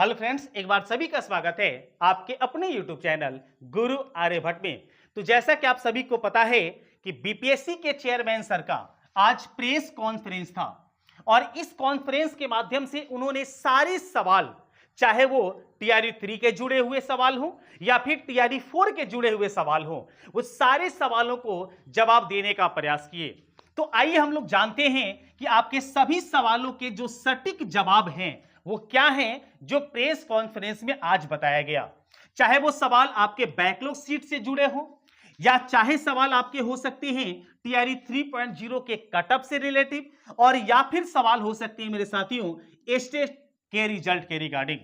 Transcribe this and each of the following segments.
Hello friends, एक बार सभी का स्वागत है आपके अपने यूट्यूब चैनल गुरु आर्यभट्ट में। तो जैसा कि आप सभी को पता है कि बीपीएससी के चेयरमैन सर का आज प्रेस कॉन्फ्रेंस था और इस कॉन्फ्रेंस के माध्यम से उन्होंने सारे सवाल, चाहे वो टीआरई 3 के जुड़े हुए सवाल हो या फिर टीआरई 4 के जुड़े हुए सवाल हो, वो सारे सवालों को जवाब देने का प्रयास किए। तो आइए हम लोग जानते हैं कि आपके सभी सवालों के जो सटीक जवाब हैं वो क्या है जो प्रेस कॉन्फ्रेंस में आज बताया गया। चाहे वो सवाल आपके बैकलॉग सीट से जुड़े हो या चाहे सवाल आपके हो सकते हैं टीआरई 3.0 के कटअप से रिलेटिव, और या फिर सवाल हो सकते हैं मेरे साथियों एस्टेट के रिजल्ट के रिगार्डिंग।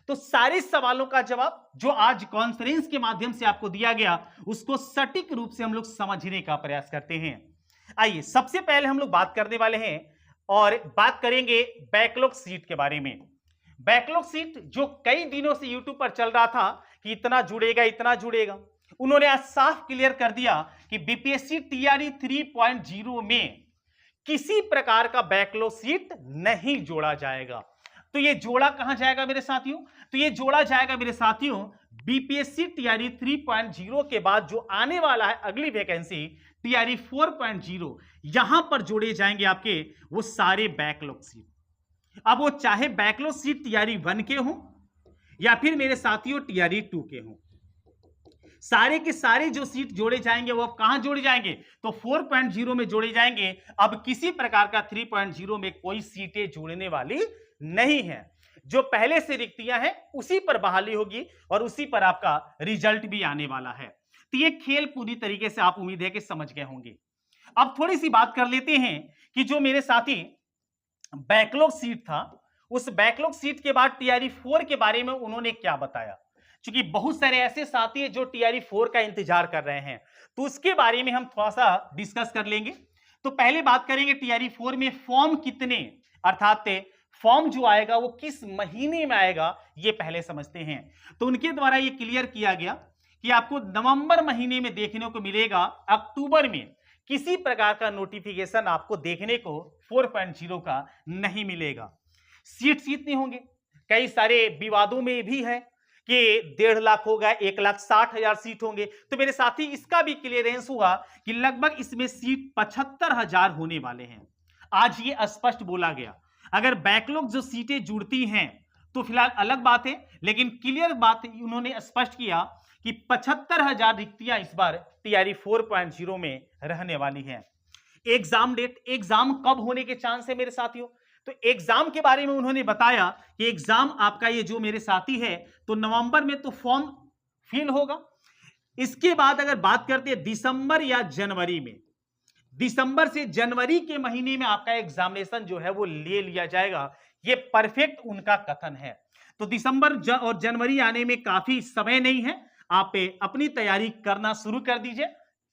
तो सारे सवालों का जवाब जो आज कॉन्फ्रेंस के माध्यम से आपको दिया गया उसको सटीक रूप से हम लोग समझने का प्रयास करते हैं। आइए सबसे पहले हम लोग बात करने वाले हैं और बात करेंगे बैकलॉग सीट के बारे में। बैकलॉग सीट जो कई दिनों से यूट्यूब पर चल रहा था कि इतना जुड़ेगा इतना जुड़ेगा, उन्होंने आज साफ क्लियर कर दिया कि बीपीएससी टीआरई 3.0 में किसी प्रकार का बैकलॉग सीट नहीं जोड़ा जाएगा। तो ये जोड़ा कहां जाएगा मेरे साथियों? तो ये जोड़ा जाएगा मेरे साथियों बीपीएससी टीआरई 3.0 के बाद जो आने वाला है अगली वैकेंसी टीआरई 4.0, यहां पर जोड़े जाएंगे आपके वो सारे बैकलॉग सीट। अब वो चाहे बैकलॉग सीट टीआरई 1 के हो या फिर मेरे साथियों टीआरई 2 के हो, सारे के सारे जो सीट जोड़े जाएंगे वो अब कहां जोड़े जाएंगे? तो 4.0 में जोड़े जाएंगे। अब किसी प्रकार का 3.0 में कोई सीटें जोड़ने वाली नहीं है। जो पहले से रिक्तियां हैं उसी पर बहाली होगी और उसी पर आपका रिजल्ट भी आने वाला है। तो ये खेल पूरी तरीके से आप उम्मीद है कि समझ गए होंगे। अब थोड़ी सी बात कर लेते हैं कि जो मेरे साथी बैकलॉग सीट था उस बैकलॉग सीट के बाद टीआरई 4 के बारे में उन्होंने क्या बताया। क्योंकि बहुत सारे ऐसे साथी हैं जो टीआरई 4 का इंतजार कर रहे हैं, तो उसके बारे में हम थोड़ा सा डिस्कस कर लेंगे। तो पहले बात करेंगे टीआरई 4 में फॉर्म कितने, अर्थात फॉर्म जो आएगा वो किस महीने में आएगा, ये पहले समझते हैं। तो उनके द्वारा ये क्लियर किया गया कि आपको नवंबर महीने में देखने को मिलेगा, अक्टूबर में किसी प्रकार का नोटिफिकेशन आपको देखने को 4.0 का नहीं मिलेगा। सीट नहीं होंगे, कई सारे विवादों में भी है कि 1.5 लाख होगा, 1,60,000 सीट होंगे। तो मेरे साथी इसका भी क्लियरेंस हुआ कि लगभग इसमें सीट 75,000 होने वाले हैं। आज ये स्पष्ट बोला गया। अगर बैकलॉग जो सीटें जुड़ती हैं तो फिलहाल अलग बात है, लेकिन क्लियर बात उन्होंने स्पष्ट किया कि 75,000 रिक्तियां इस बार टीआरई 4.0 में रहने वाली हैं। एग्जाम डेट, एग्जाम कब होने के चांस है मेरे साथियों? तो एग्जाम के बारे में उन्होंने बताया कि एग्जाम आपका ये जो मेरे साथी है तो नवंबर में तो फॉर्म फिल होगा। इसके बाद अगर बात करते हैं दिसंबर या जनवरी में, दिसंबर से जनवरी के महीने में आपका एग्जामिनेशन जो है वो ले लिया जाएगा। ये परफेक्ट उनका कथन है। तो दिसंबर और जनवरी आने में काफी समय नहीं है, आप अपनी तैयारी करना शुरू कर दीजिए।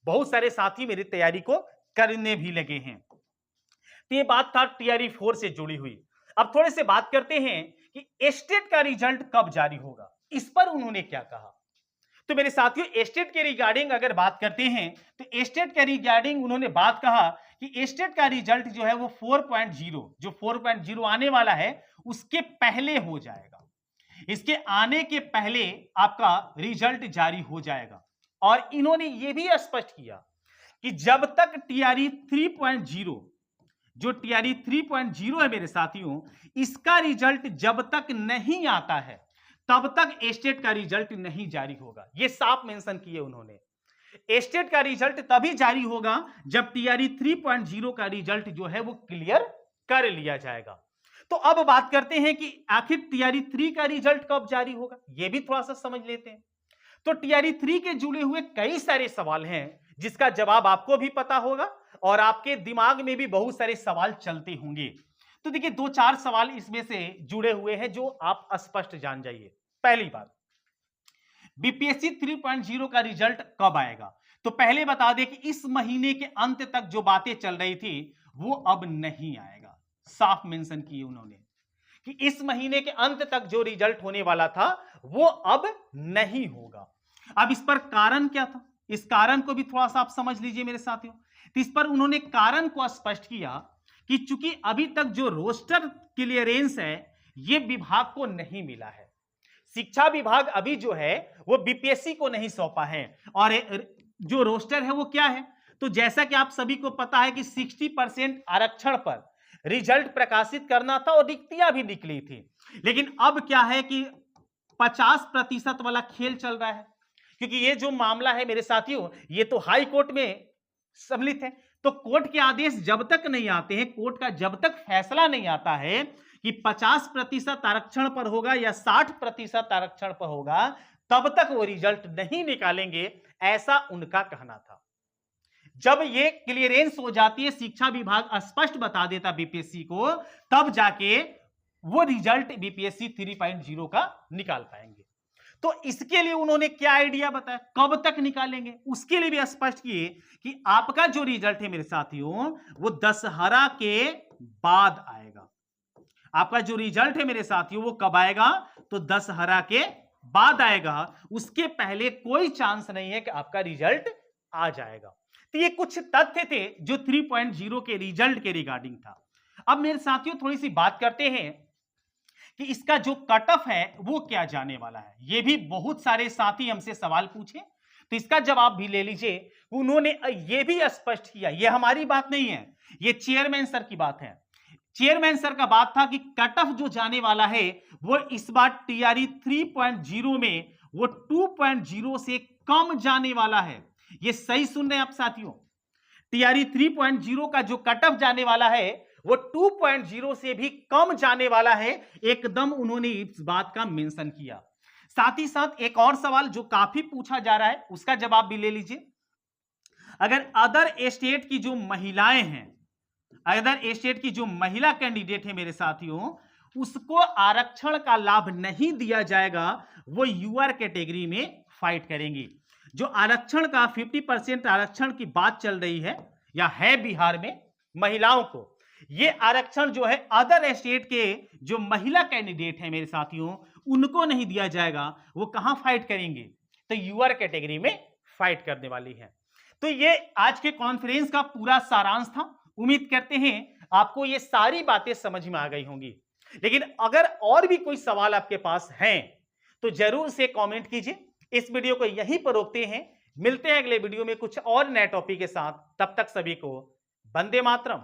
बहुत सारे साथी मेरी तैयारी को करने भी लगे हैं। तो ये बात था टीआरई 4 से जुड़ी हुई। अब थोड़े से बात करते हैं कि एस्टेट का रिजल्ट कब जारी होगा, इस पर उन्होंने क्या कहा। तो मेरे साथियों एस्टेट के रिगार्डिंग अगर बात करते हैं तो एस्टेट के रिगार्डिंग उन्होंने बात कहा कि एस्टेट का रिजल्ट जो है वो 4.0, जो 4.0 आने वाला है उसके पहले हो जाएगा। इसके आने के पहले आपका रिजल्ट जारी हो जाएगा। और इन्होंने ये भी स्पष्ट किया कि जब तक टीआरई 3.0, जो टीआरई 3.0 है मेरे साथियों, इसका रिजल्ट जब तक नहीं आता है तब तक एस्टेट का रिजल्ट नहीं जारी होगा। यह साफ मेंशन किए उन्होंने। एस्टेट का रिजल्ट तभी जारी होगा जब टीआरई 3.0 का रिजल्ट जो है वो क्लियर कर लिया जाएगा। तो अब बात करते हैं कि आखिर टीआरई 3 का रिजल्ट कब जारी होगा, यह भी थोड़ा सा समझ लेते हैं। तो टीआरई 3 के जुड़े हुए कई सारे सवाल हैं जिसका जवाब आपको भी पता होगा और आपके दिमाग में भी बहुत सारे सवाल चलते होंगे। तो देखिए 2-4 सवाल इसमें से जुड़े हुए हैं जो आप स्पष्ट जान जाइए। पहली बात, बीपीएससी 3.0 का रिजल्ट कब आएगा? तो पहले बता दें कि इस महीने के अंत तक जो बातें चल रही थी वो अब नहीं आएगा। साफ मेंशन किए उन्होंने कि इस महीने के अंत तक जो रिजल्ट होने वाला था वो अब नहीं होगा। अब इस पर कारण क्या था, इस कारण को भी थोड़ा सा आप समझ लीजिए मेरे साथियों। तो इस पर उन्होंने कारण को स्पष्ट किया कि चूंकि अभी तक जो रोस्टर क्लियरेंस है ये विभाग को नहीं मिला है। शिक्षा विभाग अभी जो है वो बीपीएससी को नहीं सौंपा है। और जो रोस्टर है वो क्या है, तो जैसा कि आप सभी को पता है कि 60% आरक्षण पर रिजल्ट प्रकाशित करना था और रिक्तियां भी निकली थी। लेकिन अब क्या है कि 50% वाला खेल चल रहा है, क्योंकि ये जो मामला है मेरे साथियों, ये तो हाई कोर्ट में सम्मिलित है। तो कोर्ट के आदेश जब तक नहीं आते हैं, कोर्ट का जब तक फैसला नहीं आता है कि 50% आरक्षण पर होगा या 60% आरक्षण पर होगा, तब तक वो रिजल्ट नहीं निकालेंगे, ऐसा उनका कहना था। जब ये क्लियरेंस हो जाती है, शिक्षा विभाग स्पष्ट बता देता बीपीएससी को, तब जाके वो रिजल्ट बीपीएससी 3.0 का निकाल पाएंगे। तो इसके लिए उन्होंने क्या आइडिया बताया, कब तक निकालेंगे, उसके लिए भी स्पष्ट किए कि आपका जो रिजल्ट है मेरे साथियों, वो दशहरा के बाद आएगा। आपका जो रिजल्ट है मेरे साथियों वो कब आएगा, तो दशहरा के बाद आएगा। उसके पहले कोई चांस नहीं है कि आपका रिजल्ट आ जाएगा। तो ये कुछ तथ्य थे जो 3.0 के रिजल्ट के रिगार्डिंग था। अब मेरे साथियों थोड़ी सी बात करते हैं कि इसका जो कट ऑफ है वो क्या जाने वाला है। ये भी बहुत सारे साथी हमसे सवाल पूछे, तो इसका जवाब भी ले लीजिए। उन्होंने ये भी स्पष्ट किया, ये हमारी बात नहीं है, ये चेयरमैन सर की बात है। चेयरमैन सर का बात था कि कट ऑफ जो जाने वाला है वो इस बार टीआरई 3.0 में वो 2.0 से कम जाने वाला है। ये सही सुन रहे हैं आप साथियों, टीआरई 3.0 का जो कट ऑफ जाने वाला है वो 2.0 से भी कम जाने वाला है, एकदम उन्होंने इस बात का मेंशन किया। साथ ही साथ एक और सवाल जो काफी पूछा जा रहा है, उसका जवाब भी ले लीजिए। अगर अदर स्टेट की जो महिलाएं हैं, अदर स्टेट की जो महिला कैंडिडेट है मेरे साथियों, उसको आरक्षण का लाभ नहीं दिया जाएगा, वो यूआर कैटेगरी में फाइट करेंगी। जो आरक्षण का 50% आरक्षण की बात चल रही है या है बिहार में महिलाओं को, ये आरक्षण जो है अदर स्टेट के जो महिला कैंडिडेट है मेरे साथियों, उनको नहीं दिया जाएगा। वो कहां फाइट करेंगे, तो यूआर कैटेगरी में फाइट करने वाली है। तो ये आज के कॉन्फ्रेंस का पूरा सारांश था। उम्मीद करते हैं आपको ये सारी बातें समझ में आ गई होंगी। लेकिन अगर और भी कोई सवाल आपके पास हैं तो जरूर से कमेंट कीजिए। इस वीडियो को यहीं पर रोकते हैं, मिलते हैं अगले वीडियो में कुछ और नए टॉपिक के साथ। तब तक सभी को वंदे मातरम।